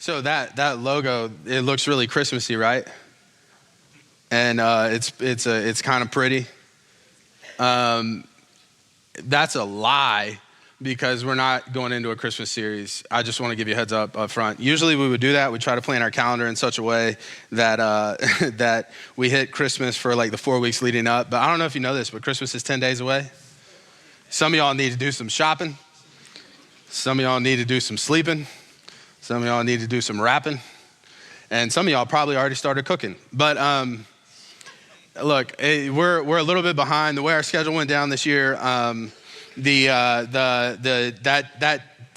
So that logo, it looks really Christmassy, right? And it's kind of pretty. That's a lie because we're not going into a Christmas series. I just want to give you a heads up front. Usually we would do that. We try to plan our calendar in such a way that that we hit Christmas for like the 4 weeks leading up. But I don't know if you know this, but Christmas is 10 days away. Some of y'all need to do some shopping. Some of y'all need to do some sleeping. Some of y'all need to do some rapping. And some of y'all probably already started cooking. But look, we're a little bit behind. The way our schedule went down this year, that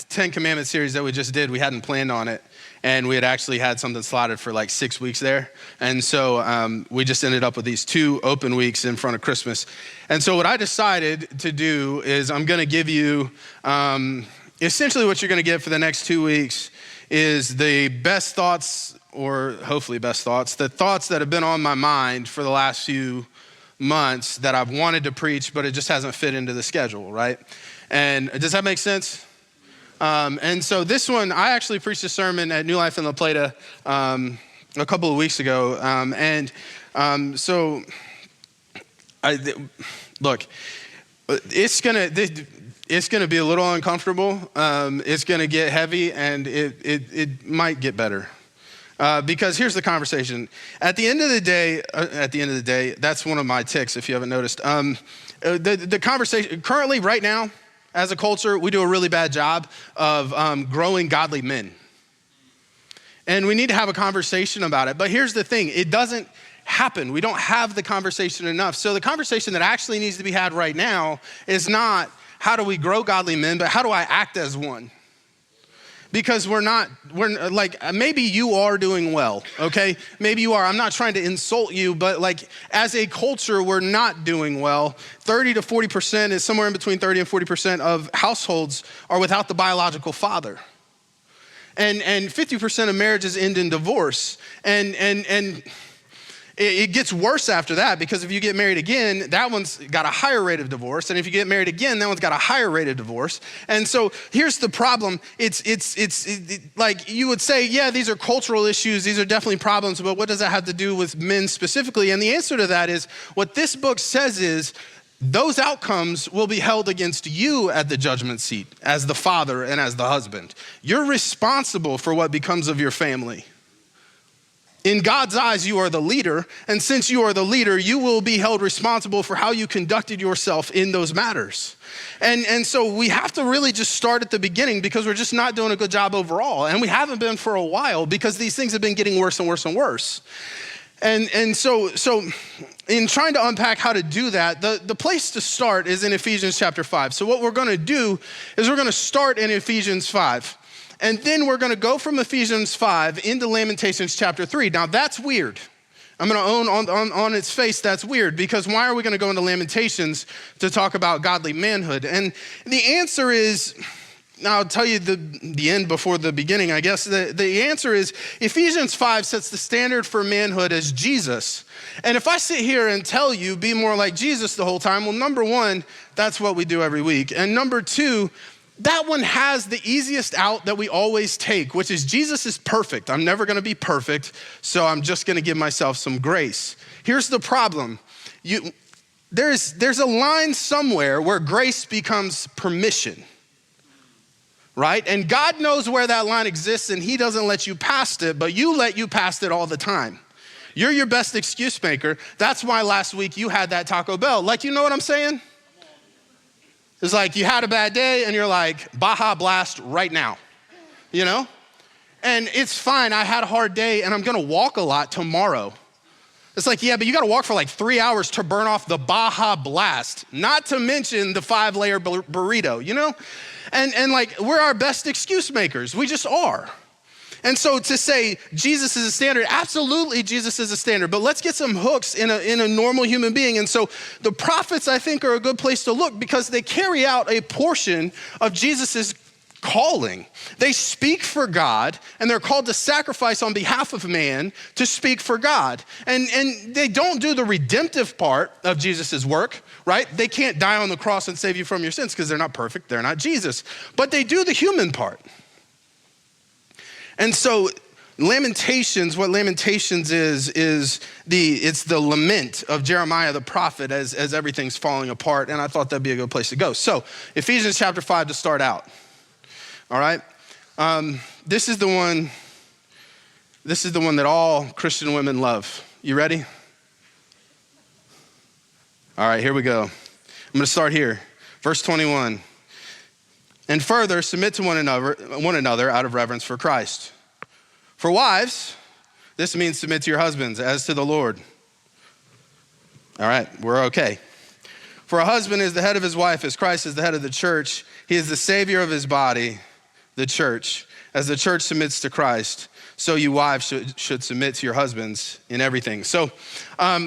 10 Commandments series that we just did, we hadn't planned on it. And we had actually had something slotted for like 6 weeks there. And so we just ended up with these 2 open weeks in front of Christmas. And so what I decided to do is I'm going to give you, essentially what you're going to get for the next 2 weeks is the best thoughts, or hopefully best thoughts, the thoughts that have been on my mind for the last few months that I've wanted to preach, but it just hasn't fit into the schedule, right? And does that make sense? And so this one, I actually preached a sermon at New Life in La Plata a couple of weeks ago. Look, it's gonna be a little uncomfortable. It's gonna get heavy, and it might get better. Because here's the conversation. At the end of the day, that's one of my ticks, if you haven't noticed. The conversation, currently, right now, as a culture, we do a really bad job of growing godly men. And we need to have a conversation about it. But here's the thing, it doesn't happen. We don't have the conversation enough. So the conversation that actually needs to be had right now is not how do we grow godly men, but how do I act as one? Because we're like, maybe you are doing well, okay? Maybe you are. I'm not trying to insult you, but like as a culture, we're not doing well. 30 to 40% is somewhere in between 30 and 40% of households are without the biological father. And 50% of marriages end in divorce. And it gets worse after that, because if you get married again, that one's got a higher rate of divorce. And if you get married again, that one's got a higher rate of divorce. And so here's the problem. It's like you would say, yeah, these are cultural issues. These are definitely problems, but what does that have to do with men specifically? And the answer to that is what this book says is those outcomes will be held against you at the judgment seat as the father and as the husband. You're responsible for what becomes of your family. In God's eyes, you are the leader, and since you are the leader, you will be held responsible for how you conducted yourself in those matters. And so we have to really just start at the beginning, because we're just not doing a good job overall, and we haven't been for a while because these things have been getting worse and worse and worse. And so in trying to unpack how to do that, the place to start is in Ephesians chapter 5. So what we're going to do is we're going to start in Ephesians 5. And then we're going to go from Ephesians 5 into Lamentations chapter 3. Now that's weird. I'm going to own on its face that's weird, because why are we going to go into Lamentations to talk about godly manhood? And the answer is, I'll tell you the end before the beginning, I guess. The answer is Ephesians 5 sets the standard for manhood as Jesus. And if I sit here and tell you be more like Jesus the whole time, well, number one, that's what we do every week. And number two, that one has the easiest out that we always take, which is Jesus is perfect. I'm never gonna be perfect, so I'm just gonna give myself some grace. Here's the problem. There's a line somewhere where grace becomes permission, right? And God knows where that line exists, and he doesn't let you past it, but you let you past it all the time. You're your best excuse maker. That's why last week you had that Taco Bell. Like, you know what I'm saying? It's like you had a bad day and you're like, Baja Blast right now, you know? And it's fine, I had a hard day and I'm gonna walk a lot tomorrow. It's like, yeah, but you gotta walk for like 3 hours to burn off the Baja Blast, not to mention the 5-layer burrito, you know? And like, we're our best excuse makers, we just are. And so to say Jesus is a standard, absolutely Jesus is a standard, but let's get some hooks in a normal human being. And so the prophets, I think, are a good place to look, because they carry out a portion of Jesus's calling. They speak for God, and they're called to sacrifice on behalf of man to speak for God. And they don't do the redemptive part of Jesus's work, right? They can't die on the cross and save you from your sins because they're not perfect, they're not Jesus. But they do the human part. And so Lamentations, what Lamentations is it's the lament of Jeremiah the prophet as everything's falling apart. And I thought that'd be a good place to go. So Ephesians chapter 5 to start out. All right. This is the one that all Christian women love. You ready? All right, here we go. I'm going to start here. Verse 21. And further, submit to one another out of reverence for Christ. For wives, this means submit to your husbands as to the Lord. All right, we're okay. For a husband is the head of his wife as Christ is the head of the church. He is the savior of his body, the church. As the church submits to Christ, so you wives should submit to your husbands in everything. So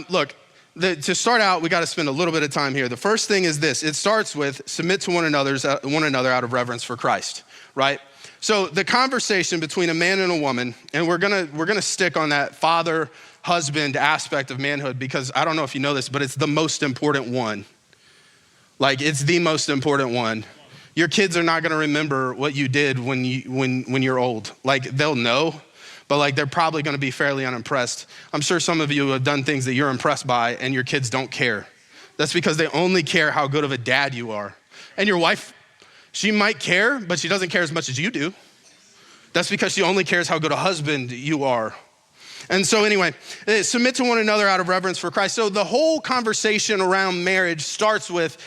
look, to start out, we got to spend a little bit of time here. The first thing is this. It starts with submit to one another out of reverence for Christ, right? So the conversation between a man and a woman, and we're gonna stick on that father, husband aspect of manhood, because I don't know if you know this, but it's the most important one. Like, it's the most important one. Your kids are not gonna remember what you did when you're old. Like, they'll know, but like they're probably gonna be fairly unimpressed. I'm sure some of you have done things that you're impressed by and your kids don't care. That's because they only care how good of a dad you are. And your wife, she might care, but she doesn't care as much as you do. That's because she only cares how good a husband you are. And so anyway, submit to one another out of reverence for Christ. So the whole conversation around marriage starts with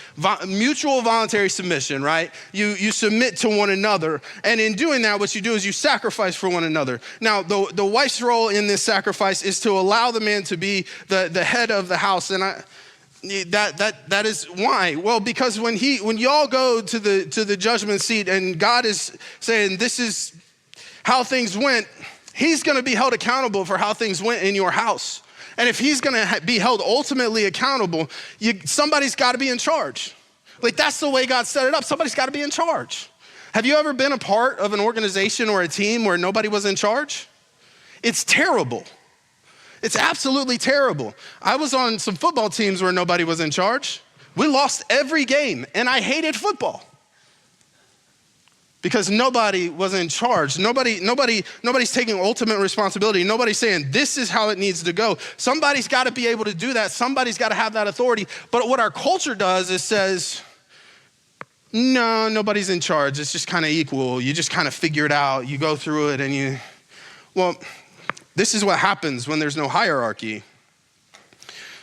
mutual voluntary submission, right? You submit to one another. And in doing that, what you do is you sacrifice for one another. Now, the wife's role in this sacrifice is to allow the man to be the head of the house. And that is why. Well, because when y'all go to the judgment seat and God is saying this is how things went, he's going to be held accountable for how things went in your house. And if he's going to be held ultimately accountable, somebody's got to be in charge. Like, that's the way God set it up. Somebody's got to be in charge. Have you ever been a part of an organization or a team where nobody was in charge? It's terrible. It's absolutely terrible. I was on some football teams where nobody was in charge. We lost every game, and I hated football because nobody was in charge. Nobody's taking ultimate responsibility. Nobody's saying this is how it needs to go. Somebody's got to be able to do that. Somebody's got to have that authority. But what our culture does is says, no, nobody's in charge. It's just kind of equal. You just kind of figure it out. You go through it and well, this is what happens when there's no hierarchy.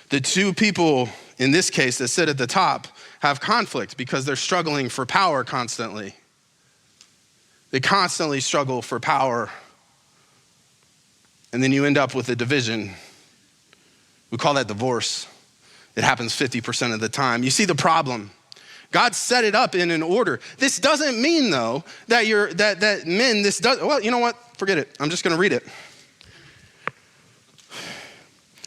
The two people, in this case, that sit at the top have conflict because they're struggling for power constantly. They constantly struggle for power. And then you end up with a division. We call that divorce. It happens 50% of the time. You see the problem. God set it up in an order. This doesn't mean, though, that well, you know what? Forget it. I'm just going to read it.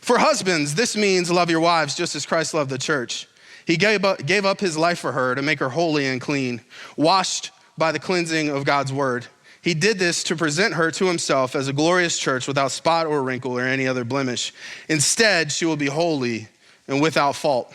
For husbands, this means love your wives just as Christ loved the church. He gave up his life for her to make her holy and clean, washed by the cleansing of God's word. He did this to present her to himself as a glorious church without spot or wrinkle or any other blemish. Instead, she will be holy and without fault.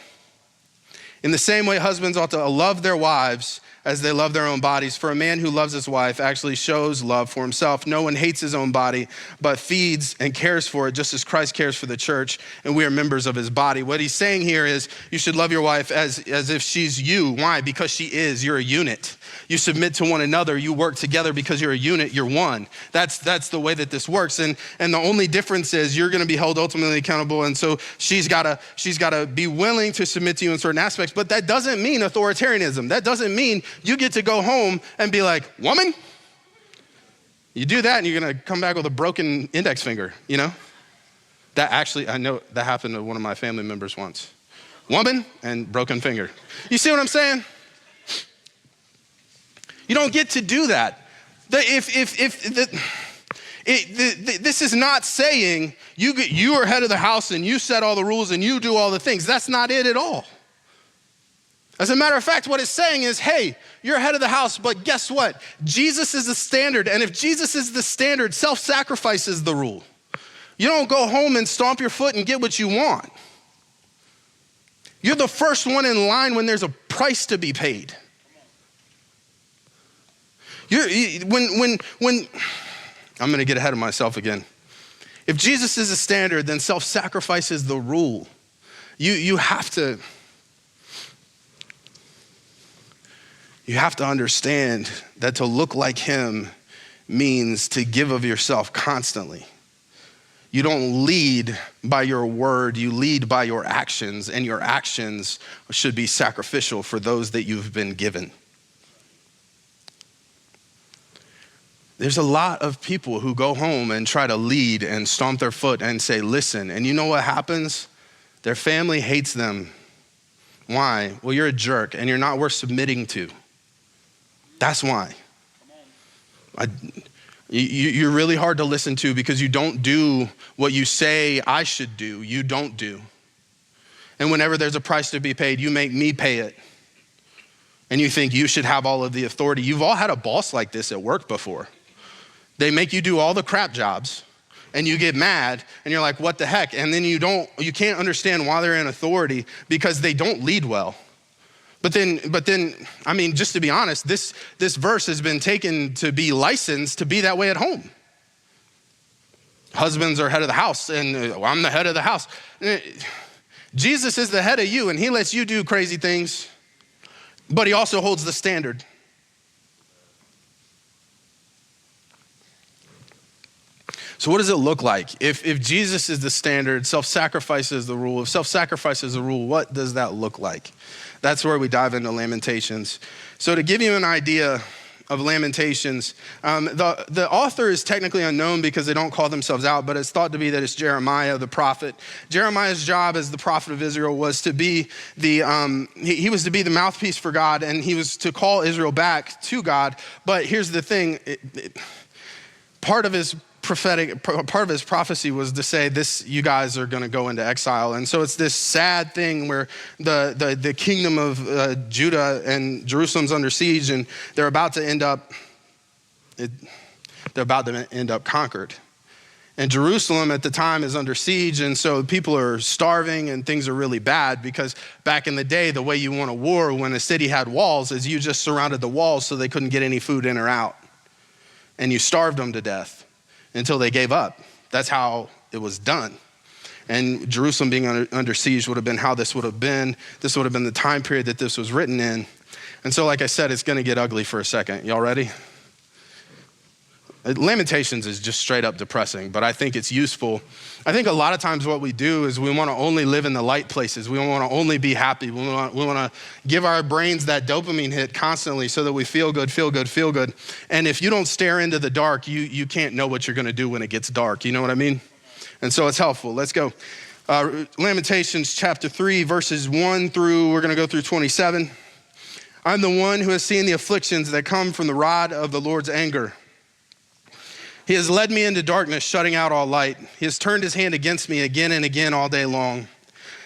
In the same way, husbands ought to love their wives as they love their own bodies. For a man who loves his wife actually shows love for himself. No one hates his own body, but feeds and cares for it just as Christ cares for the church, and we are members of his body. What he's saying here is you should love your wife as if she's you. Why? Because she is. You're a unit. You submit to one another. You work together because you're a unit. You're one. That's the way that this works. And the only difference is you're going to be held ultimately accountable. And so she's got to be willing to submit to you in certain aspects. But that doesn't mean authoritarianism. That doesn't mean you get to go home and be like, woman. You do that and you're going to come back with a broken index finger, you know? That actually, I know that happened to one of my family members once. Woman and broken finger. You see what I'm saying? You don't get to do that. This is not saying you are head of the house and you set all the rules and you do all the things. That's not it at all. As a matter of fact, what it's saying is, hey, you're head of the house, but guess what? Jesus is the standard. And if Jesus is the standard, self-sacrifice is the rule. You don't go home and stomp your foot and get what you want. You're the first one in line when there's a price to be paid. I'm going to get ahead of myself again. If Jesus is the standard, then self-sacrifice is the rule. You have to understand that to look like him means to give of yourself constantly. You don't lead by your word, you lead by your actions, and your actions should be sacrificial for those that you've been given. There's a lot of people who go home and try to lead and stomp their foot and say, listen, and you know what happens? Their family hates them. Why? Well, you're a jerk and you're not worth submitting to. That's why. You're really hard to listen to because you don't do what you say I should do. You don't do. And whenever there's a price to be paid, you make me pay it. And you think you should have all of the authority. You've all had a boss like this at work before. They make you do all the crap jobs and you get mad and you're like, what the heck? And then you can't understand why they're in authority because they don't lead well. But then, I mean, just to be honest, this verse has been taken to be licensed to be that way at home. Husbands are head of the house and I'm the head of the house. Jesus is the head of you and he lets you do crazy things, but he also holds the standard. So what does it look like? If Jesus is the standard, self-sacrifice is the rule. If self-sacrifice is the rule, what does that look like? That's where we dive into Lamentations. So to give you an idea of Lamentations, the author is technically unknown because they don't call themselves out, but it's thought to be that it's Jeremiah, the prophet. Jeremiah's job as the prophet of Israel was to be he was to be the mouthpiece for God, and he was to call Israel back to God. But here's the thing, part of his prophecy was to say this, you guys are going to go into exile. And so it's this sad thing where the kingdom of Judah and Jerusalem's under siege and they're about to end up conquered. And Jerusalem at the time is under siege, and so people are starving and things are really bad because back in the day, the way you won a war when a city had walls is you just surrounded the walls so they couldn't get any food in or out. And you starved them to death until they gave up. That's how it was done. And Jerusalem being under siege would have been how this would have been. This would have been the time period that this was written in. And so like I said, it's gonna get ugly for a second. Y'all ready? Lamentations is just straight up depressing, but I think it's useful. I think a lot of times what we do is we wanna only live in the light places. We wanna only be happy. We wanna give our brains that dopamine hit constantly so that we feel good. And if you don't stare into the dark, you can't know what you're gonna do when it gets dark. You know what I mean? And so it's helpful. Let's go. Lamentations chapter 3, verses 1 through, we're gonna go through 27. I'm the one who has seen the afflictions that come from the rod of the Lord's anger. He has led me into darkness, shutting out all light. He has turned his hand against me again and again all day long.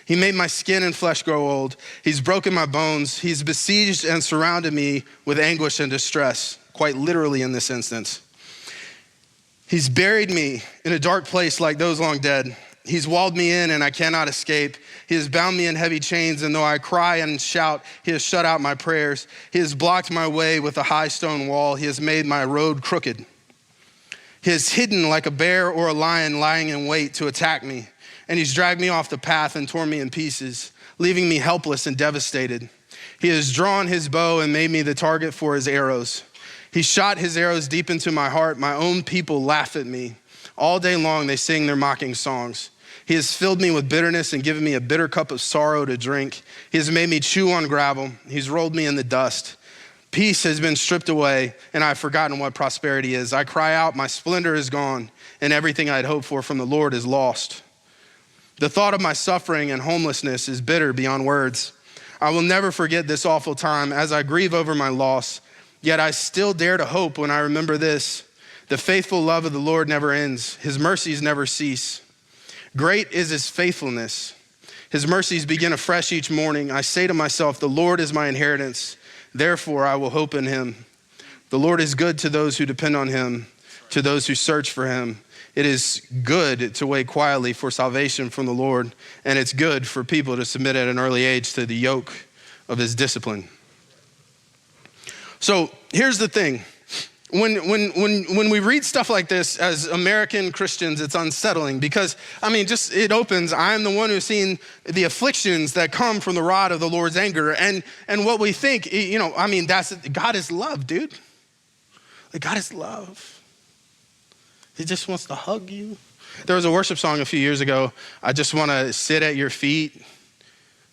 He made my skin and flesh grow old. He's broken my bones. He's besieged and surrounded me with anguish and distress, quite literally in this instance. He's buried me in a dark place like those long dead. He's walled me in and I cannot escape. He has bound me in heavy chains, and though I cry and shout, he has shut out my prayers. He has blocked my way with a high stone wall. He has made my road crooked. He is hidden like a bear or a lion lying in wait to attack me. And he's dragged me off the path and torn me in pieces, leaving me helpless and devastated. He has drawn his bow and made me the target for his arrows. He shot his arrows deep into my heart. My own people laugh at me. All day long they sing their mocking songs. He has filled me with bitterness and given me a bitter cup of sorrow to drink. He has made me chew on gravel. He's rolled me in the dust. Peace has been stripped away, and I've forgotten what prosperity is. I cry out, my splendor is gone, and everything I'd hoped for from the Lord is lost. The thought of my suffering and homelessness is bitter beyond words. I will never forget this awful time as I grieve over my loss, yet I still dare to hope when I remember this. The faithful love of the Lord never ends. His mercies never cease. Great is his faithfulness. His mercies begin afresh each morning. I say to myself, the Lord is my inheritance. Therefore, I will hope in him. The Lord is good to those who depend on him, to those who search for him. It is good to wait quietly for salvation from the Lord, and it's good for people to submit at an early age to the yoke of his discipline. So here's the thing. when we read stuff like this as American Christians, it's unsettling because, it opens, I am the one who's seen the afflictions that come from the rod of the Lord's anger. And what we think, that's, God is love, dude. Like, God is love. He just wants to hug you. There was a worship song a few years ago, I just want to sit at your feet,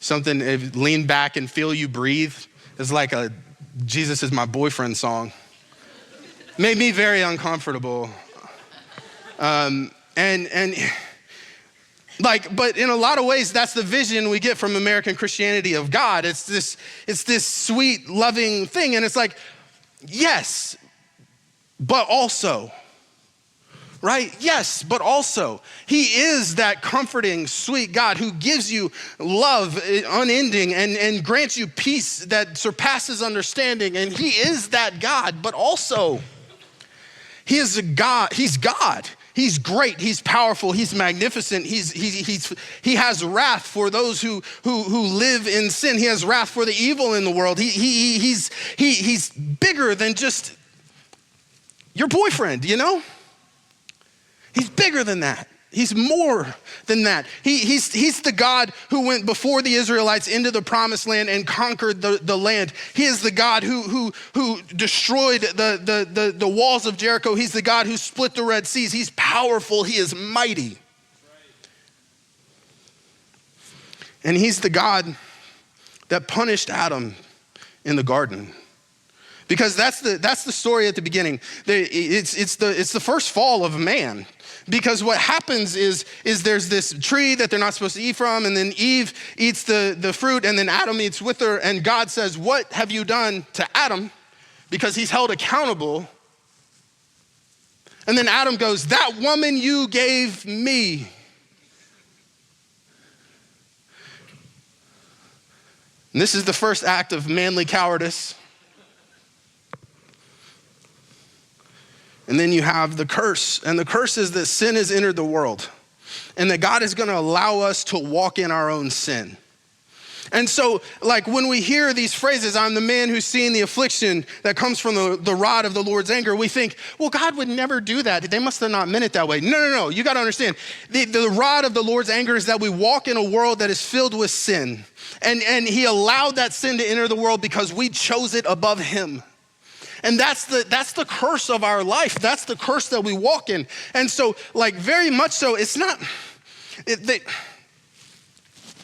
lean back and feel you breathe. It's like a Jesus is my boyfriend song. Made me very uncomfortable. But in a lot of ways, that's the vision we get from American Christianity of God. It's this sweet, loving thing. And it's like, yes, but also, right? Yes, but also. He is that comforting, sweet God who gives you love unending and grants you peace that surpasses understanding. And he is that God, but also, he is a God. He's God. He's great. He's powerful. He's magnificent. He has wrath for those who live in sin. He has wrath for the evil in the world. He's bigger than just your boyfriend, you know? He's bigger than that. He's more than that. He's the God who went before the Israelites into the promised land and conquered the land. He is the God who destroyed the walls of Jericho. He's the God who split the Red Seas. He's powerful. He is mighty. And he's the God that punished Adam in the garden. Because that's the story at the beginning. It's the first fall of man. Because what happens is there's this tree that they're not supposed to eat from, and then Eve eats the fruit, and then Adam eats with her, and God says, what have you done to Adam? Because he's held accountable. And then Adam goes, that woman you gave me. And this is the first act of manly cowardice. And then you have the curse. And the curse is that sin has entered the world and that God is going to allow us to walk in our own sin. And so, like, when we hear these phrases, I'm the man who's seen the affliction that comes from the rod of the Lord's anger, we think, well, God would never do that. They must have not meant it that way. No. You got to understand, the rod of the Lord's anger is that we walk in a world that is filled with sin. And he allowed that sin to enter the world because we chose it above him. And that's the curse of our life. That's the curse that we walk in. And so, like, very much so, it's not,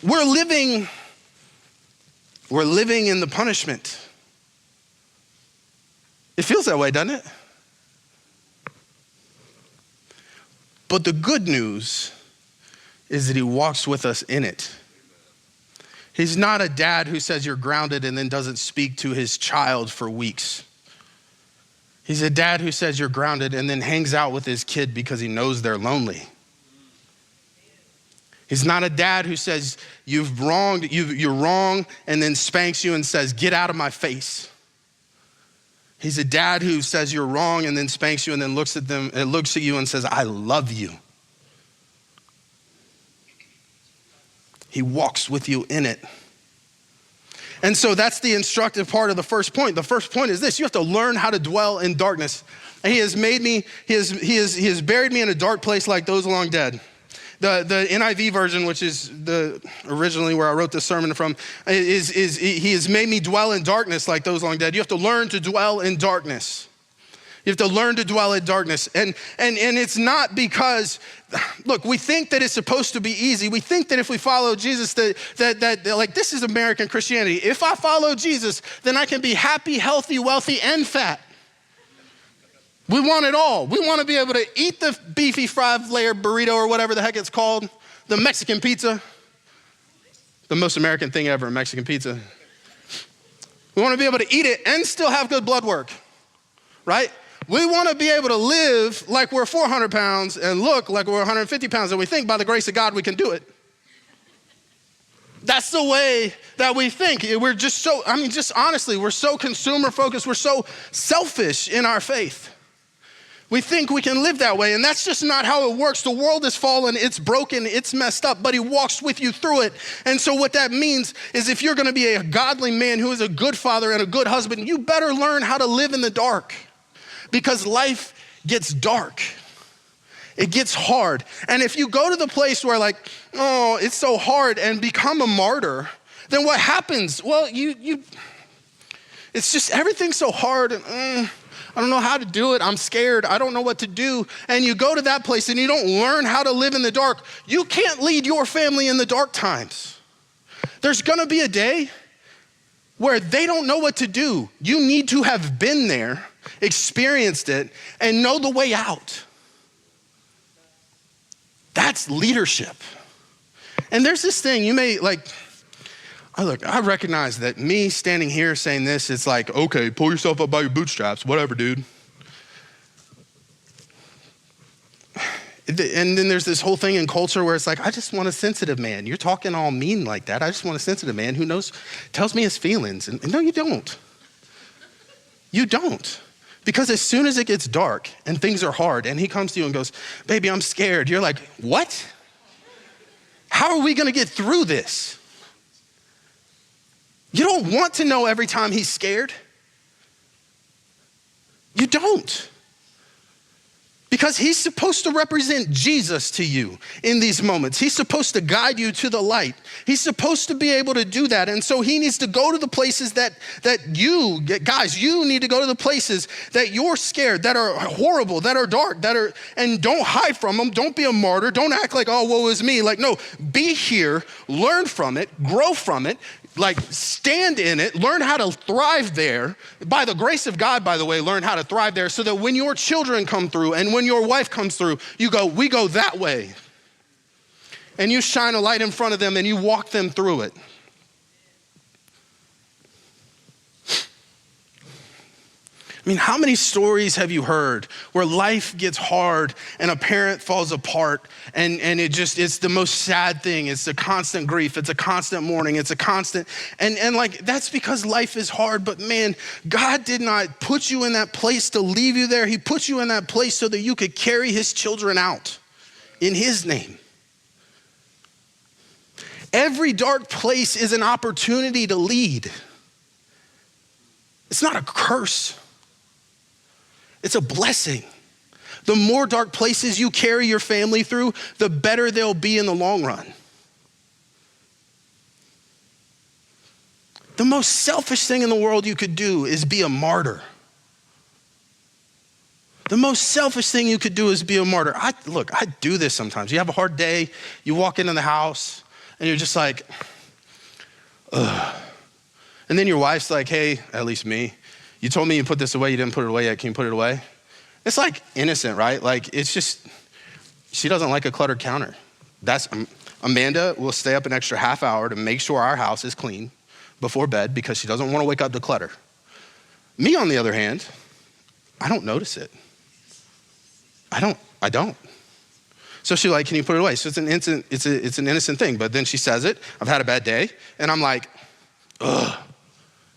we're living in the punishment. It feels that way, doesn't it? But the good news is that he walks with us in it. He's not a dad who says you're grounded and then doesn't speak to his child for weeks. He's a dad who says you're grounded and then hangs out with his kid because he knows they're lonely. He's not a dad who says you're wrong and then spanks you and says, get out of my face. He's a dad who says you're wrong and then spanks you and then looks at you and says, I love you. He walks with you in it. And so that's the instructive part of the first point. The first point is this: you have to learn how to dwell in darkness. And he has made me, he has buried me in a dark place like those long dead. The NIV version, which is originally where I wrote this sermon from, is he has made me dwell in darkness like those long dead. You have to learn to dwell in darkness. You have to learn to dwell in darkness. And it's not because, look, we think that it's supposed to be easy. We think that if we follow Jesus, that like, this is American Christianity. If I follow Jesus, then I can be happy, healthy, wealthy, and fat. We want it all. We want to be able to eat the beefy 5-layer burrito or whatever the heck it's called, the Mexican pizza, the most American thing ever, Mexican pizza. We want to be able to eat it and still have good blood work, right? We want to be able to live like we're 400 pounds and look like we're 150 pounds, and we think by the grace of God we can do it. That's the way that we think. We're just so, just honestly, we're so consumer focused. We're so selfish in our faith. We think we can live that way, and that's just not how it works. The world is fallen, it's broken, it's messed up, but he walks with you through it. And so what that means is if you're gonna be a godly man who is a good father and a good husband, you better learn how to live in the dark. because life gets dark. It gets hard. And if you go to the place where like, oh, it's so hard and become a martyr, then what happens? Well, it's just everything's so hard and I don't know how to do it. I'm scared. I don't know what to do. And you go to that place and you don't learn how to live in the dark. You can't lead your family in the dark times. There's gonna be a day where they don't know what to do. You need to have been there, experienced it, and know the way out. That's leadership. And there's this thing you may I recognize that me standing here saying this, it's like, okay, pull yourself up by your bootstraps, whatever, dude. And then there's this whole thing in culture where it's like, I just want a sensitive man. You're talking all mean like that. I just want a sensitive man who tells me his feelings. And no, you don't. You don't. Because as soon as it gets dark and things are hard and he comes to you and goes, baby, I'm scared. You're like, what? How are we gonna get through this? You don't want to know every time he's scared. You don't. Because he's supposed to represent Jesus to you in these moments. He's supposed to guide you to the light. He's supposed to be able to do that. And so he needs to go to the places that you need to go to the places that you're scared, that are horrible, that are dark, and don't hide from them. Don't be a martyr. Don't act like, oh, woe is me. Like, no, be here, learn from it, grow from it, like stand in it, learn how to thrive there. By the grace of God, by the way, learn how to thrive there so that when your children come through and when your wife comes through, we go that way. And you shine a light in front of them and you walk them through it. I mean, how many stories have you heard where life gets hard and a parent falls apart and it's the most sad thing. It's a constant grief. It's a constant mourning. It's a constant, and like, that's because life is hard. But man, God did not put you in that place to leave you there. He put you in that place so that you could carry his children out in his name. Every dark place is an opportunity to lead. It's not a curse. It's a blessing. The more dark places you carry your family through, the better they'll be in the long run. The most selfish thing in the world you could do is be a martyr. The most selfish thing you could do is be a martyr. I do this sometimes. You have a hard day, you walk into the house, and you're just like, ugh. And then your wife's like, hey, at least me, you told me you put this away, you didn't put it away yet, can you put it away? It's like innocent, right? Like, it's just, she doesn't like a cluttered counter. Amanda will stay up an extra half hour to make sure our house is clean before bed because she doesn't want to wake up to clutter. Me, on the other hand, I don't notice it. I don't. So she's like, can you put it away? So it's an innocent thing, but then she says it, I've had a bad day, and I'm like, ugh,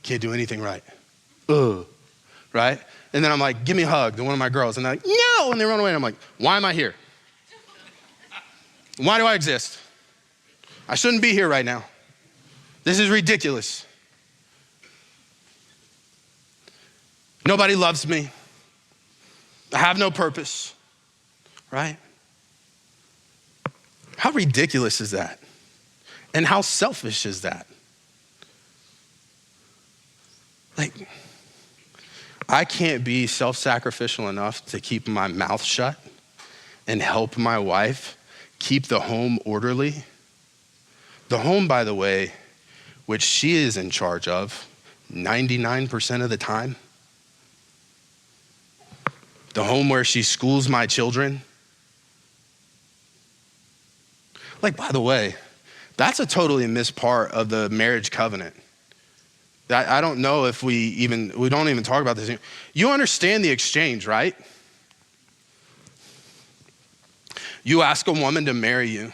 can't do anything right. Ugh, right? And then I'm like, give me a hug to one of my girls. And they're like, no, and they run away. And I'm like, why am I here? Why do I exist? I shouldn't be here right now. This is ridiculous. Nobody loves me. I have no purpose, right? How ridiculous is that? And how selfish is that? Like, I can't be self-sacrificial enough to keep my mouth shut and help my wife keep the home orderly. The home, by the way, which she is in charge of 99% of the time. The home where she schools my children. Like, by the way, that's a totally missed part of the marriage covenant. I don't know if we don't even talk about this. You understand the exchange, right? You ask a woman to marry you,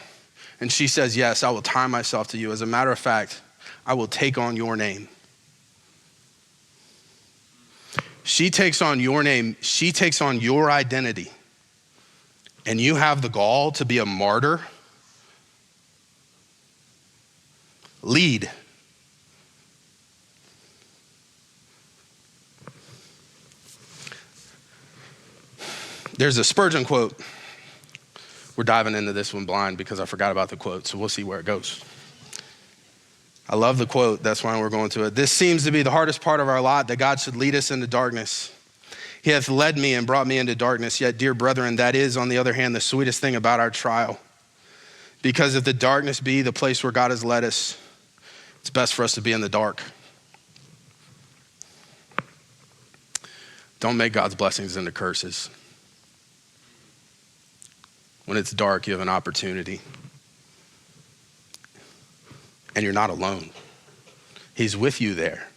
and she says, yes, I will tie myself to you. As a matter of fact, I will take on your name. She takes on your name. She takes on your identity. And you have the gall to be a martyr. Lead. There's a Spurgeon quote. We're diving into this one blind because I forgot about the quote, so we'll see where it goes. I love the quote, that's why we're going to it. This seems to be the hardest part of our lot, that God should lead us into darkness. He hath led me and brought me into darkness. Yet, dear brethren, that is, on the other hand, the sweetest thing about our trial. Because if the darkness be the place where God has led us, it's best for us to be in the dark. Don't make God's blessings into curses. When it's dark, you have an opportunity. And you're not alone. He's with you there.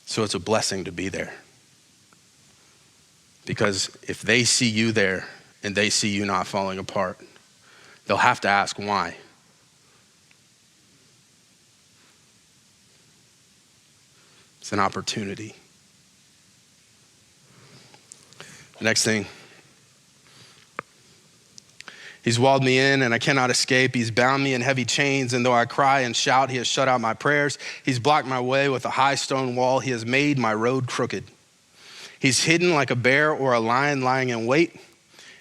So it's a blessing to be there. Because if they see you there and they see you not falling apart, they'll have to ask why. It's an opportunity. The next thing. He's walled me in and I cannot escape. He's bound me in heavy chains, and though I cry and shout, he has shut out my prayers. He's blocked my way with a high stone wall. He has made my road crooked. He's hidden like a bear or a lion lying in wait.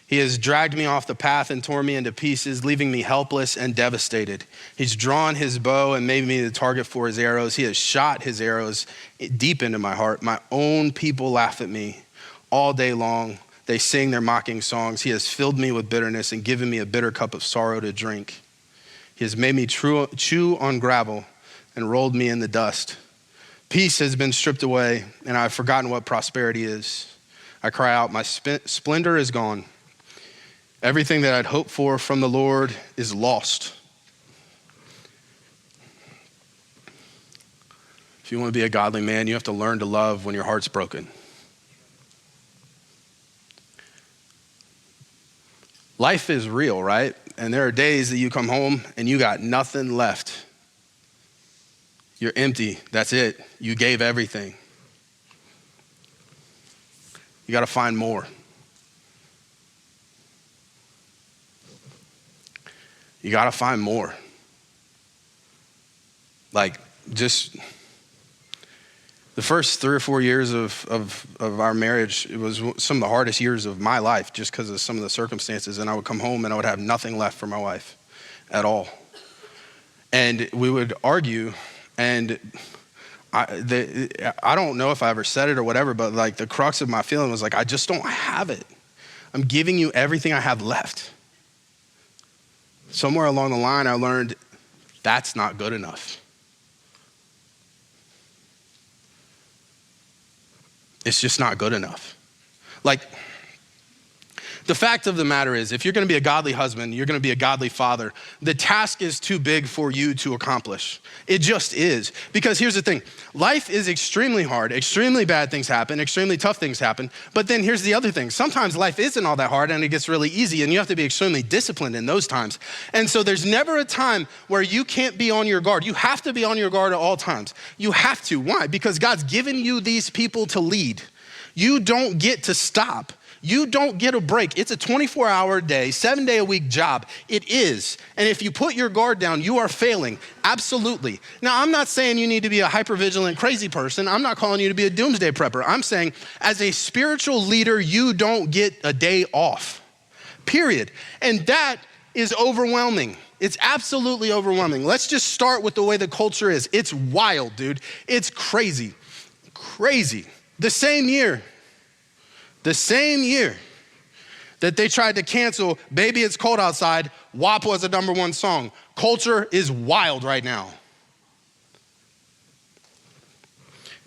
He has dragged me off the path and torn me into pieces, leaving me helpless and devastated. He's drawn his bow and made me the target for his arrows. He has shot his arrows deep into my heart. My own people laugh at me all day long. They sing their mocking songs. He has filled me with bitterness and given me a bitter cup of sorrow to drink. He has made me chew on gravel and rolled me in the dust. Peace has been stripped away, and I've forgotten what prosperity is. I cry out, my splendor is gone. Everything that I'd hoped for from the Lord is lost. If you want to be a godly man, you have to learn to love when your heart's broken. Life is real, right? And there are days that you come home and you got nothing left. You're empty. That's it. You gave everything. You got to find more. You got to find more. Like, just the first 3 or 4 years of our marriage, it was some of the hardest years of my life just because of some of the circumstances. And I would come home and I would have nothing left for my wife at all. And we would argue, and I don't know if I ever said it or whatever, but like the crux of my feeling was like, I just don't have it. I'm giving you everything I have left. Somewhere along the line, I learned that's not good enough. It's just not good enough. Like, the fact of the matter is, if you're going to be a godly husband, you're going to be a godly father, the task is too big for you to accomplish. It just is. Because here's the thing. Life is extremely hard. Extremely bad things happen. Extremely tough things happen. But then here's the other thing. Sometimes life isn't all that hard and it gets really easy, and you have to be extremely disciplined in those times. And so there's never a time where you can't be on your guard. You have to be on your guard at all times. You have to. Why? Because God's given you these people to lead. You don't get to stop. You don't get a break. It's a 24-hour day, 7-day-a-week job. It is. And if you put your guard down, you are failing. Absolutely. Now, I'm not saying you need to be a hypervigilant, crazy person. I'm not calling you to be a doomsday prepper. I'm saying as a spiritual leader, you don't get a day off, period. And that is overwhelming. It's absolutely overwhelming. Let's just start with the way the culture is. It's wild, dude. It's crazy. Crazy. The same year that they tried to cancel Baby It's Cold Outside, WAP was the #1 song. Culture is wild right now.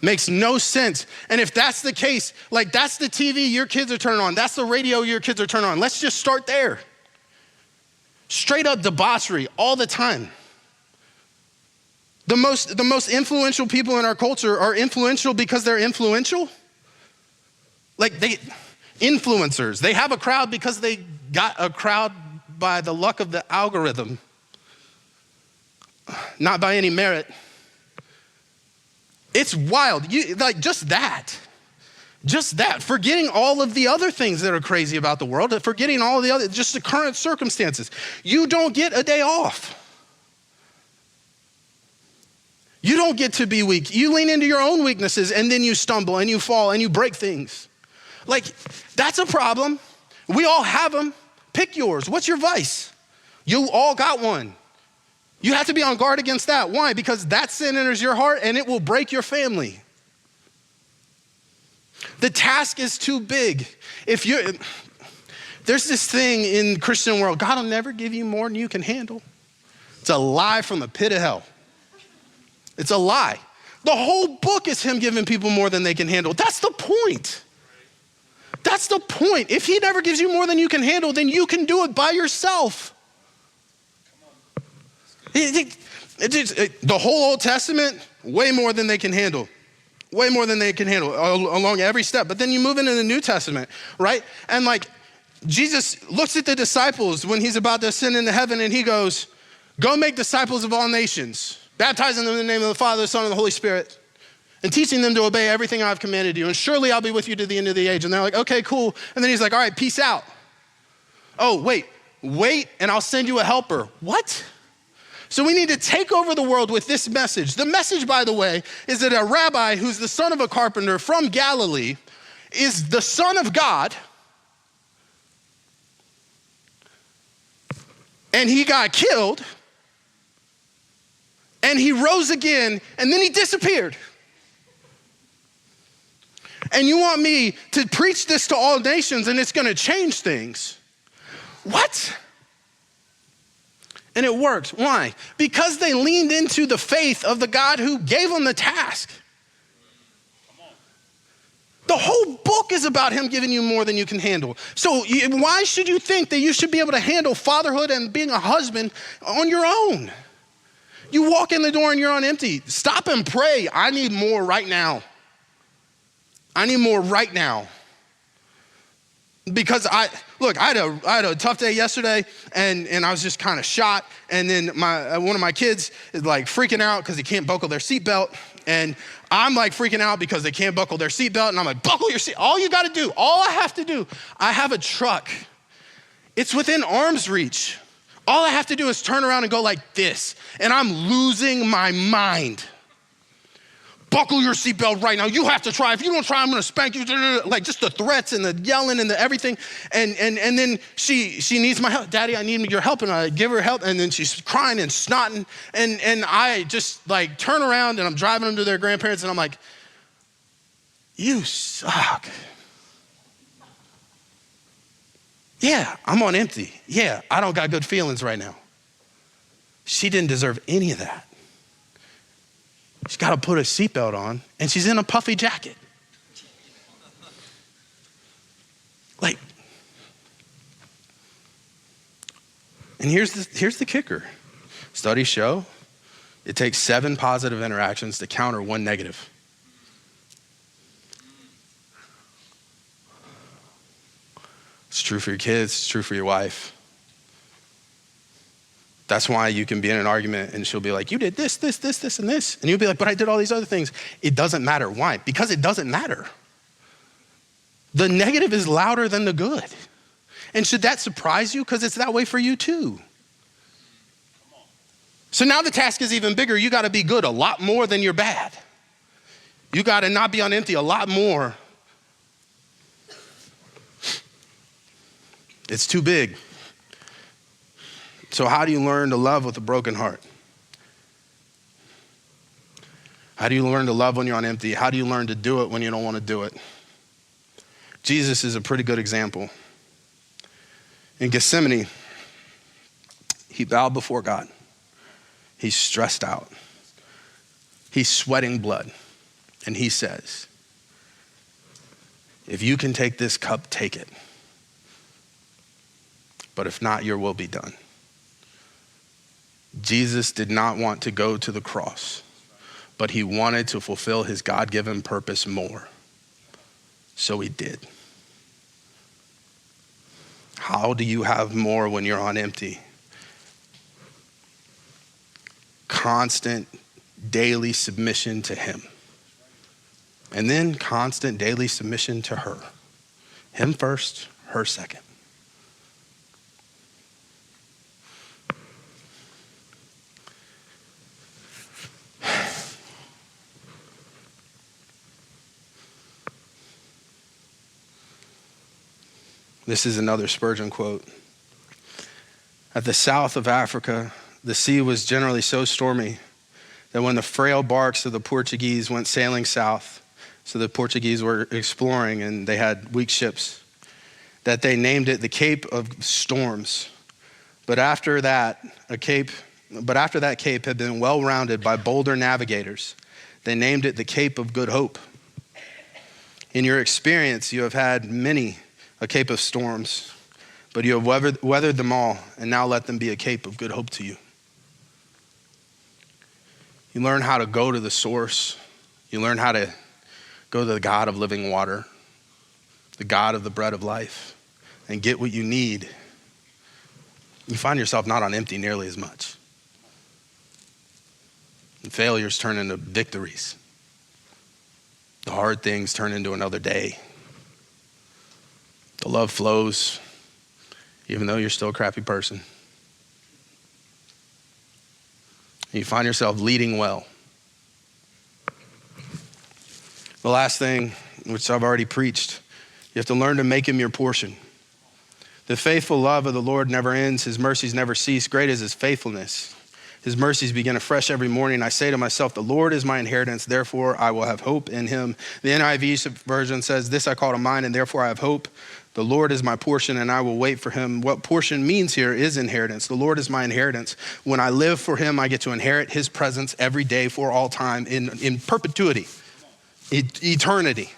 Makes no sense. And if that's the case, like that's the TV your kids are turning on, that's the radio your kids are turning on. Let's just start there. Straight up debauchery all the time. The most influential people in our culture are influential because they're influential. Like influencers, they have a crowd because they got a crowd by the luck of the algorithm, not by any merit. It's wild. Just that, forgetting all of the other things that are crazy about the world, forgetting all of the other, just the current circumstances. You don't get a day off. You don't get to be weak. You lean into your own weaknesses and then you stumble and you fall and you break things. Like, that's a problem. We all have them. Pick yours. What's your vice? You all got one. You have to be on guard against that. Why? Because that sin enters your heart and it will break your family. The task is too big. There's this thing in the Christian world, God will never give you more than you can handle. It's a lie from the pit of hell. It's a lie. The whole book is him giving people more than they can handle. That's the point. That's the point. If he never gives you more than you can handle, then you can do it by yourself. The whole Old Testament, way more than they can handle. Way more than they can handle along every step. But then you move into the New Testament, right? And like Jesus looks at the disciples when he's about to ascend into heaven and he goes, go make disciples of all nations, baptizing them in the name of the Father, the Son, and the Holy Spirit, and teaching them to obey everything I've commanded you. And surely I'll be with you to the end of the age. And they're like, okay, cool. And then he's like, all right, peace out. Oh, wait, and I'll send you a helper. What? So we need to take over the world with this message. The message, by the way, is that a rabbi who's the son of a carpenter from Galilee is the Son of God, and he got killed, and he rose again, and then he disappeared. And you want me to preach this to all nations and it's gonna change things? What? And it worked. Why? Because they leaned into the faith of the God who gave them the task. The whole book is about him giving you more than you can handle. So why should you think that you should be able to handle fatherhood and being a husband on your own? You walk in the door and you're on empty. Stop and pray. I need more right now. I need more right now. Because I had a tough day yesterday, and I was just kind of shot. And then one of my kids is like freaking out because he can't buckle their seatbelt, and I'm like freaking out because they can't buckle their seatbelt. And I'm like, buckle your seat. All you got to do, all I have to do, I have a truck. It's within arm's reach. All I have to do is turn around and go like this, and I'm losing my mind. Buckle your seatbelt right now. You have to try. If you don't try, I'm gonna spank you. Like just the threats and the yelling and the everything. And then she needs my help. Daddy, I need your help. And I give her help. And then she's crying and snotting. And I just like turn around and I'm driving them to their grandparents. And I'm like, you suck. Yeah, I'm on empty. Yeah, I don't got good feelings right now. She didn't deserve any of that. She's got to put a seatbelt on, and she's in a puffy jacket. Like, and here's the kicker. Studies show it takes 7 positive interactions to counter 1 negative. It's true for your kids, it's true for your wife. That's why you can be in an argument and she'll be like, you did this, and this. And you'll be like, but I did all these other things. It doesn't matter. Why? Because it doesn't matter. The negative is louder than the good. And should that surprise you? Because it's that way for you too. So now the task is even bigger. You got to be good a lot more than you're bad. You got to not be on empty a lot more. It's too big. So how do you learn to love with a broken heart? How do you learn to love when you're on empty? How do you learn to do it when you don't want to do it? Jesus is a pretty good example. In Gethsemane, he bowed before God. He's stressed out. He's sweating blood. And he says, if you can take this cup, take it. But if not, your will be done. Jesus did not want to go to the cross, but he wanted to fulfill his God-given purpose more. So he did. How do you have more when you're on empty? Constant daily submission to him. And then constant daily submission to her. Him first, her second. This is another Spurgeon quote. At the south of Africa, the sea was generally so stormy that when the frail barks of the Portuguese went sailing south, so the Portuguese were exploring and they had weak ships, that they named it the Cape of Storms. But after that cape had been well rounded by bolder navigators, they named it the Cape of Good Hope. In your experience, you have had many a cape of storms, but you have weathered them all, and now let them be a cape of good hope to you. You learn how to go to the source. You learn how to go to the God of living water, the God of the bread of life, and get what you need. You find yourself not on empty nearly as much. And failures turn into victories. The hard things turn into another day. The love flows, even though you're still a crappy person. And you find yourself leading well. The last thing, which I've already preached, you have to learn to make him your portion. The faithful love of the Lord never ends. His mercies never cease. Great is his faithfulness. His mercies begin afresh every morning. I say to myself, the Lord is my inheritance, therefore I will have hope in him. The NIV version says, this I call to mind, and therefore I have hope. The Lord is my portion, and I will wait for him. What portion means here is inheritance. The Lord is my inheritance. When I live for him, I get to inherit his presence every day for all time in perpetuity, eternity.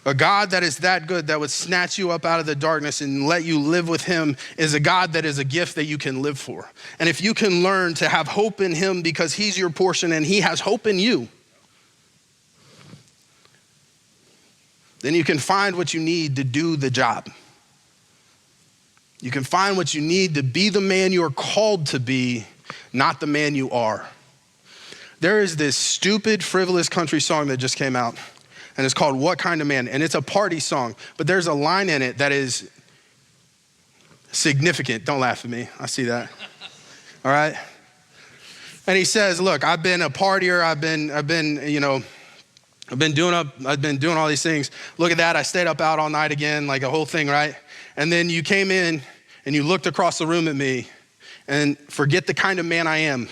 A God that is that good, that would snatch you up out of the darkness and let you live with him, is a God that is a gift that you can live for. And if you can learn to have hope in him because he's your portion and he has hope in you, then you can find what you need to do the job. You can find what you need to be the man you are called to be, not the man you are. There is this stupid, frivolous country song that just came out. And it's called What Kind of Man? And it's a party song, but there's a line in it that is significant. Don't laugh at me, I see that. All right? And he says, look, I've been a partier, I've been doing all these things. Look at that, I stayed up out all night again, like a whole thing, right? And then you came in and you looked across the room at me and forget the kind of man I am.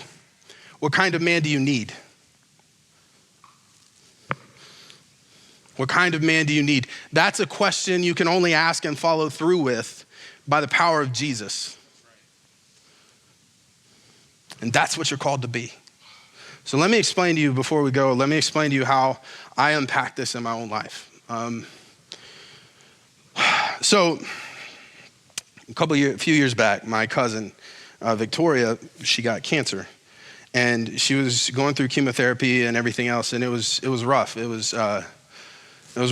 What kind of man do you need? What kind of man do you need? That's a question you can only ask and follow through with by the power of Jesus. And that's what you're called to be. So let me explain to you before we go, let me explain to you how I unpack this in my own life. So a few years back, my cousin, Victoria, she got cancer. And she was going through chemotherapy and everything else, and it was rough. It was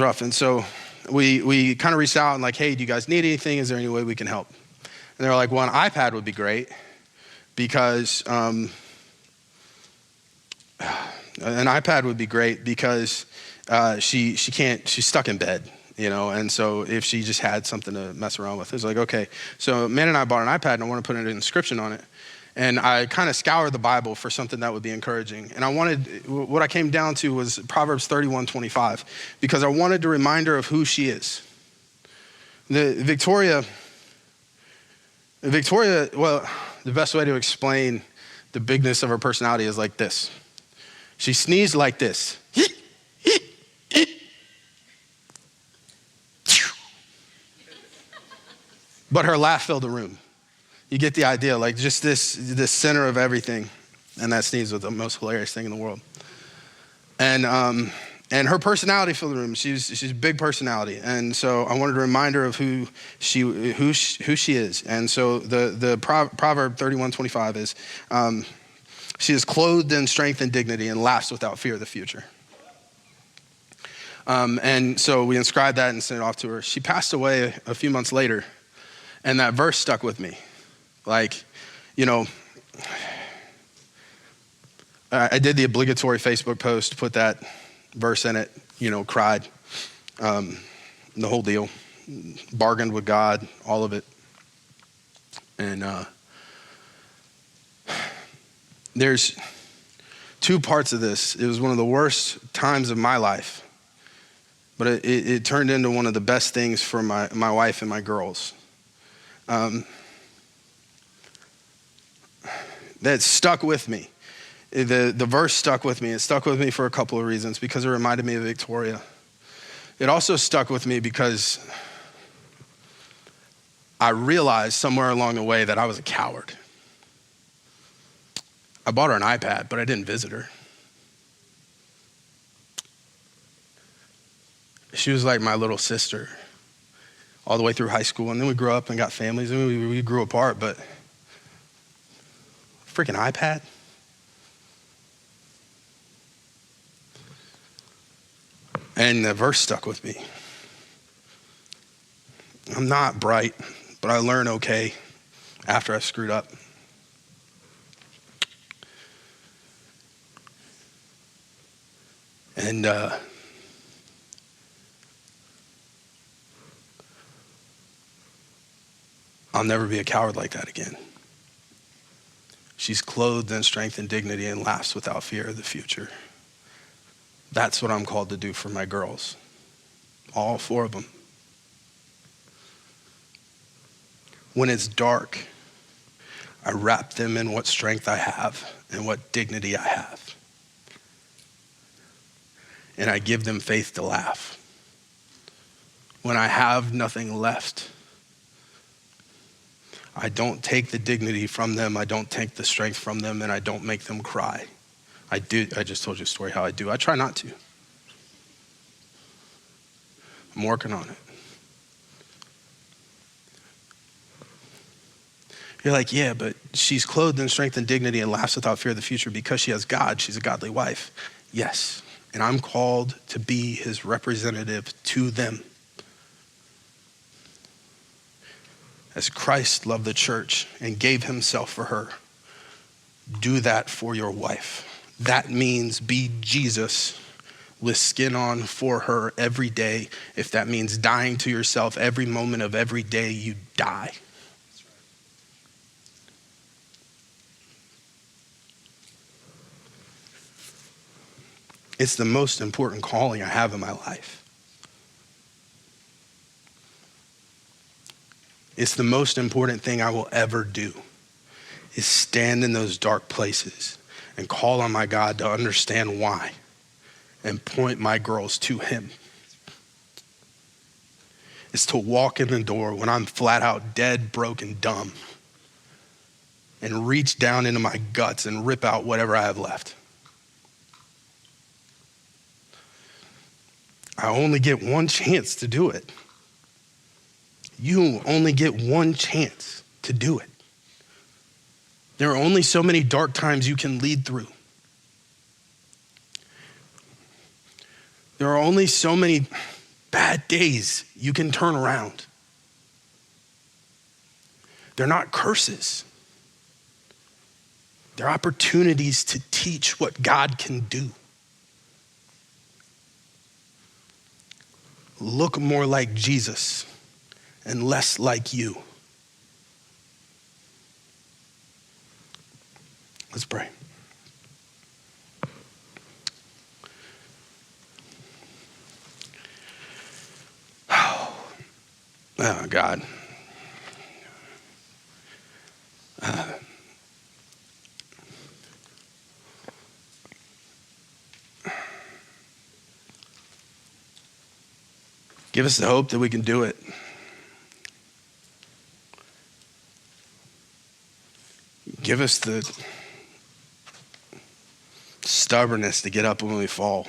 rough. And so we kind of reached out and like, hey, do you guys need anything? Is there any way we can help? And they were like, well, an iPad would be great because she's stuck in bed, and so if she just had something to mess around with, it was like, okay. So Man and I bought an iPad and I want to put an inscription on it. And I kind of scoured the Bible for something that would be encouraging. And what I came down to was Proverbs 31:25, because I wanted to remind her of who she is. Victoria, well, the best way to explain the bigness of her personality is like this. She sneezed like this. But her laugh filled the room. You get the idea, like just this center of everything. And that sneeze was the most hilarious thing in the world. And her personality filled the room. She's a big personality. And so I wanted to remind her of who she is. And so the Proverb 31:25 is, she is clothed in strength and dignity and laughs without fear of the future. And so we inscribed that and sent it off to her. She passed away a few months later. And that verse stuck with me. Like, I did the obligatory Facebook post, put that verse in it, cried, the whole deal, bargained with God, all of it. And there's two parts of this. It was one of the worst times of my life. but it turned into one of the best things for my wife and my girls. That stuck with me. The verse stuck with me. It stuck with me for a couple of reasons, because it reminded me of Victoria. It also stuck with me because I realized somewhere along the way that I was a coward. I bought her an iPad, but I didn't visit her. She was like my little sister all the way through high school. And then we grew up and got families, and we grew apart, but freaking iPad? And the verse stuck with me. I'm not bright, but I learn okay after I've screwed up. And I'll never be a coward like that again. She's clothed in strength and dignity and laughs without fear of the future. That's what I'm called to do for my girls. All 4 of them. When it's dark, I wrap them in what strength I have and what dignity I have. And I give them faith to laugh. When I have nothing left, I don't take the dignity from them, I don't take the strength from them, and I don't make them cry. I just told you a story how I do. I try not to. I'm working on it. You're like, yeah, but she's clothed in strength and dignity and laughs without fear of the future because she has God. She's a godly wife. Yes, and I'm called to be his representative to them. As Christ loved the church and gave himself for her, do that for your wife. That means be Jesus with skin on for her every day. If that means dying to yourself every moment of every day, you die. It's the most important calling I have in my life. It's the most important thing I will ever do, is stand in those dark places and call on my God to understand why and point my girls to him. It's to walk in the door when I'm flat out dead, broken, dumb, and reach down into my guts and rip out whatever I have left. I only get one chance to do it. You only get one chance to do it. There are only so many dark times you can lead through. There are only so many bad days you can turn around. They're not curses. They're opportunities to teach what God can do. Look more like Jesus and less like you. Let's pray. Oh, God. Give us the hope that we can do it. Give us the stubbornness to get up when we fall.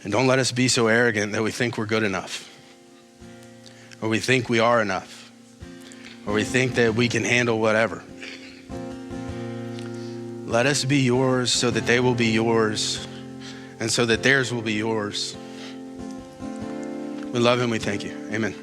And don't let us be so arrogant that we think we're good enough, or we think we are enough, or we think that we can handle whatever. Let us be yours so that they will be yours, and so that theirs will be yours. We love him. We thank you. Amen.